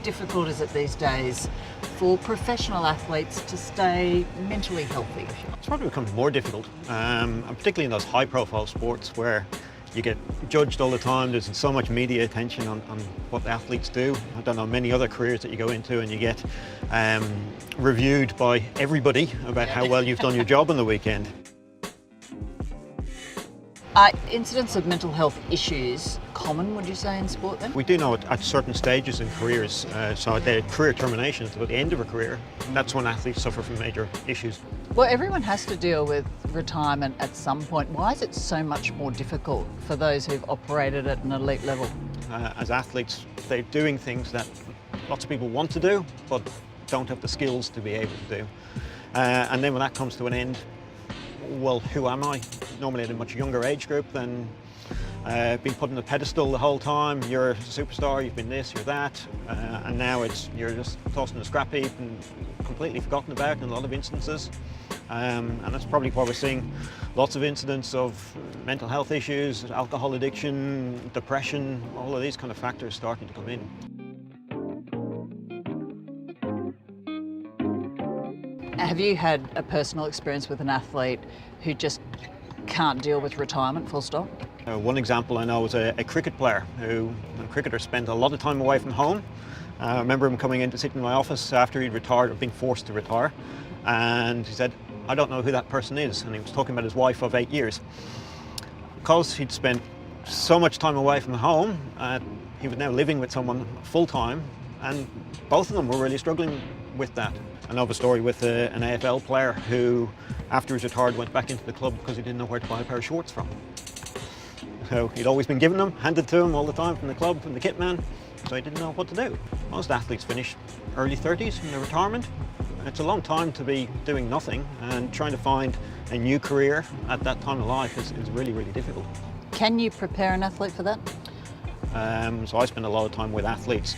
difficult is it these days for professional athletes to stay mentally healthy? It's probably becoming more difficult, and particularly in those high-profile sports where you get judged all the time. There's so much media attention on what the athletes do. I don't know many other careers that you go into and you get reviewed by everybody about how well you've done your job on the weekend. Are incidents of mental health issues common, would you say, in sport then? We do know at certain stages in careers, so at the career termination, at the end of a career, that's when athletes suffer from major issues. Well, everyone has to deal with retirement at some point. Why is it so much more difficult for those who've operated at an elite level? As athletes, they're doing things that lots of people want to do, but don't have the skills to be able to do. And then when that comes to an end, well, who am I? Normally at a much younger age group than being put on a pedestal the whole time. You're a superstar, you've been this, you're that, and now you're just tossed in a scrap heap and completely forgotten about in a lot of instances. And that's probably why we're seeing lots of incidents of mental health issues, alcohol addiction, depression, all of these kind of factors starting to come in. Have you had a personal experience with an athlete who just can't deal with retirement, full stop? One example I know was a cricket player who, a cricketer, spent a lot of time away from home. I remember him coming in to sit in my office after he'd retired or being forced to retire, and he said, "I don't know who that person is," and he was talking about his wife of 8 years. Because he'd spent so much time away from home, he was now living with someone full time, and both of them were really struggling with that. I know of a story with an AFL player who, after he was retired, went back into the club because he didn't know where to buy a pair of shorts from. So he'd always been given them, handed to him all the time from the club, from the kit man, so he didn't know what to do. Most athletes finish early 30s in their retirement. It's a long time to be doing nothing, and trying to find a new career at that time of life is really, really difficult. Can you prepare an athlete for that? So I spend a lot of time with athletes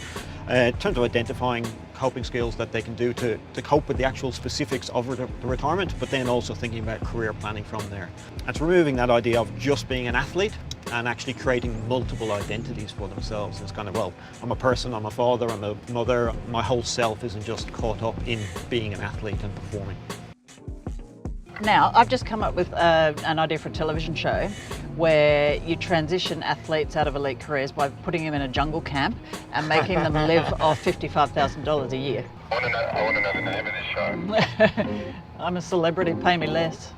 in terms of identifying coping skills that they can do to cope with the actual specifics of the retirement, but then also thinking about career planning from there. It's removing that idea of just being an athlete and actually creating multiple identities for themselves. It's kind of, well, I'm a person, I'm a father, I'm a mother, my whole self isn't just caught up in being an athlete and performing. Now, I've just come up with an idea for a television show where you transition athletes out of elite careers by putting them in a jungle camp and making them live off $55,000 a year. I want to know the name of this show. I'm a celebrity, pay me less.